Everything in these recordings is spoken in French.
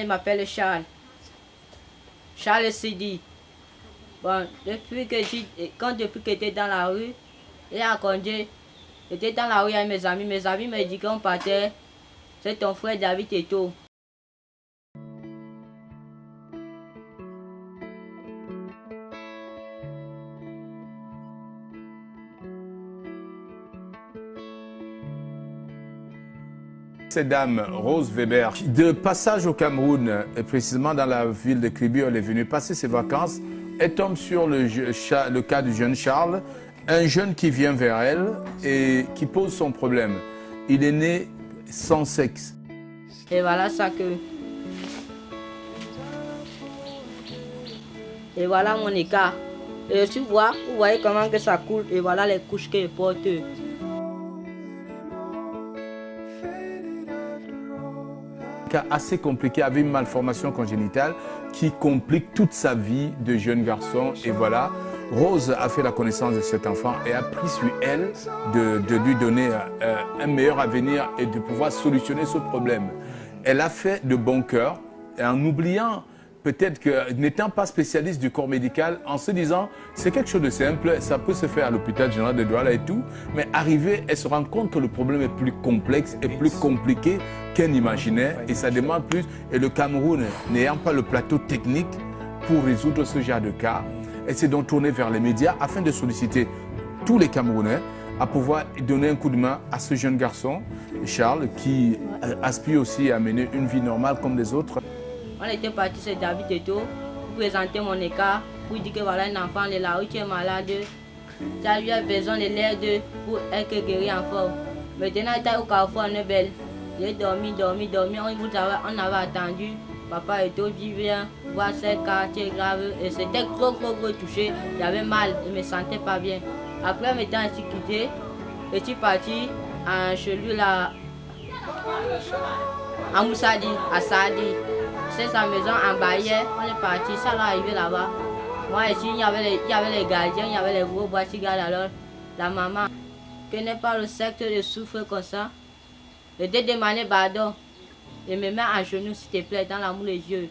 Il m'appelle Charles. Charles Sidi. Bon, depuis que j'étais dans la rue, il a conduit. J'étais dans la rue avec mes amis. Mes amis me disent qu'on partait. C'est ton frère David Eto. Cette dame, Rose Weber, de passage au Cameroun, et précisément dans la ville de Kribi, elle est venue passer ses vacances. Elle tombe sur le cas du jeune Charles, un jeune qui vient vers elle et qui pose son problème. Il est né sans sexe. Et voilà ça que... Et voilà mon écart. Et tu vois, vous voyez comment que ça coule. Et voilà les couches qu'il porte. Cas assez compliqué avec une malformation congénitale qui complique toute sa vie de jeune garçon. Et voilà, Rose a fait la connaissance de cet enfant et a pris sur elle de lui donner un meilleur avenir et de pouvoir solutionner ce problème. Elle a fait de bon cœur en oubliant peut-être que, n'étant pas spécialiste du corps médical, en se disant c'est quelque chose de simple, ça peut se faire à l'hôpital général de Douala et tout, mais arrivée, elle se rend compte que le problème est plus complexe et plus compliqué qu'elle n'imaginait et ça demande plus. Et le Cameroun, n'ayant pas le plateau technique pour résoudre ce genre de cas, elle s'est donc tournée vers les médias afin de solliciter tous les Camerounais à pouvoir donner un coup de main à ce jeune garçon, Charles, qui aspire aussi à mener une vie normale comme les autres. On était parti chez David Eto pour présenter mon écart, pour dire que voilà un enfant de la rue qui est malade, ça lui a besoin de l'aide pour être guéri en forme. Maintenant, il était au carrefour en Belle. J'ai dormi, on avait attendu. Papa Eto dit bien, voir ce quartier grave et c'était trop touché, j'avais mal, je ne me sentais pas bien. Après, m'étant ainsi quitté, je suis parti chez lui là, à Moussadi, à Sadi. C'est sa maison en Bayer, on est parti, ça va arriver là-bas. Moi ici, il y avait les gardiens, il y avait les gros boîtiers alors la maman, qui n'est pas le secteur de souffre comme ça, je te demandais pardon. Je me mets à genoux s'il te plaît, dans l'amour des yeux.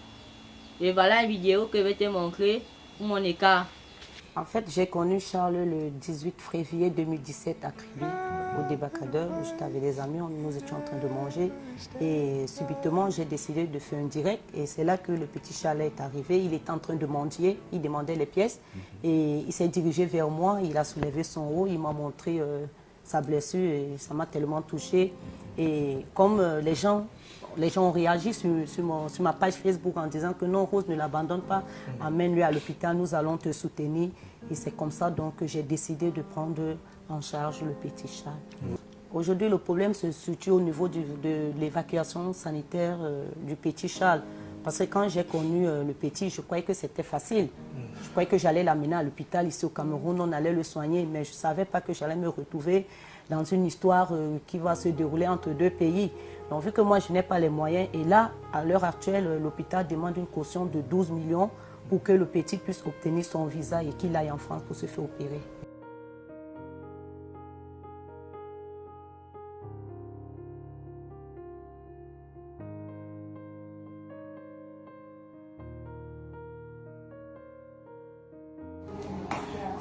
Et voilà une vidéo que je vais te montrer pour mon écart. En fait, j'ai connu Charles le 18 février 2017 à Kribi, au débarcadère. J'étais avec des amis, nous étions en train de manger. Et subitement, j'ai décidé de faire un direct. Et c'est là que le petit Charles est arrivé. Il était en train de mendier, il demandait les pièces. Et il s'est dirigé vers moi, il a soulevé son haut, il m'a montré sa blessure. Et ça m'a tellement touchée. Et comme les gens ont réagi sur ma page Facebook en disant que non, Rose, ne l'abandonne pas, amène-lui à l'hôpital, nous allons te soutenir. Et c'est comme ça donc que j'ai décidé de prendre en charge le petit Charles. Aujourd'hui, le problème se situe au niveau de l'évacuation sanitaire du petit Charles. Parce que quand j'ai connu le petit, je croyais que c'était facile. Je croyais que j'allais l'amener à l'hôpital ici au Cameroun, on allait le soigner, mais je ne savais pas que j'allais me retrouver dans une histoire qui va se dérouler entre deux pays. Donc vu que moi je n'ai pas les moyens, et là, à l'heure actuelle, l'hôpital demande une caution de 12 millions pour que le petit puisse obtenir son visa et qu'il aille en France pour se faire opérer.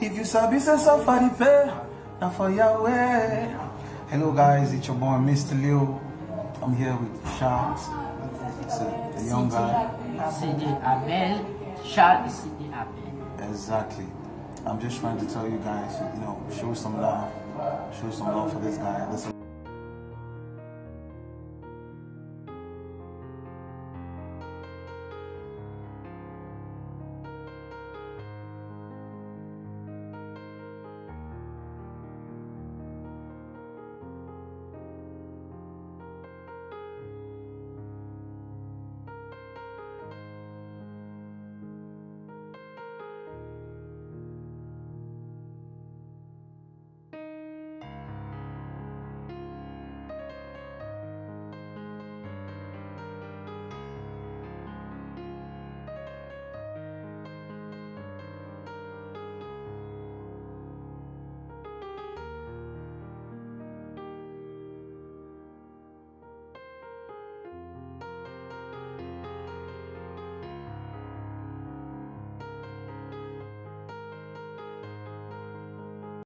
If you sabi say safari pay, na for Yahweh. Hello guys, it's your boy Mr. Leo. I'm here with Charles. It's a young guy. Sidi Abel, Charles Sidi Abel. Exactly. I'm just trying to tell you guys, show some love. Show some love for this guy. Listen.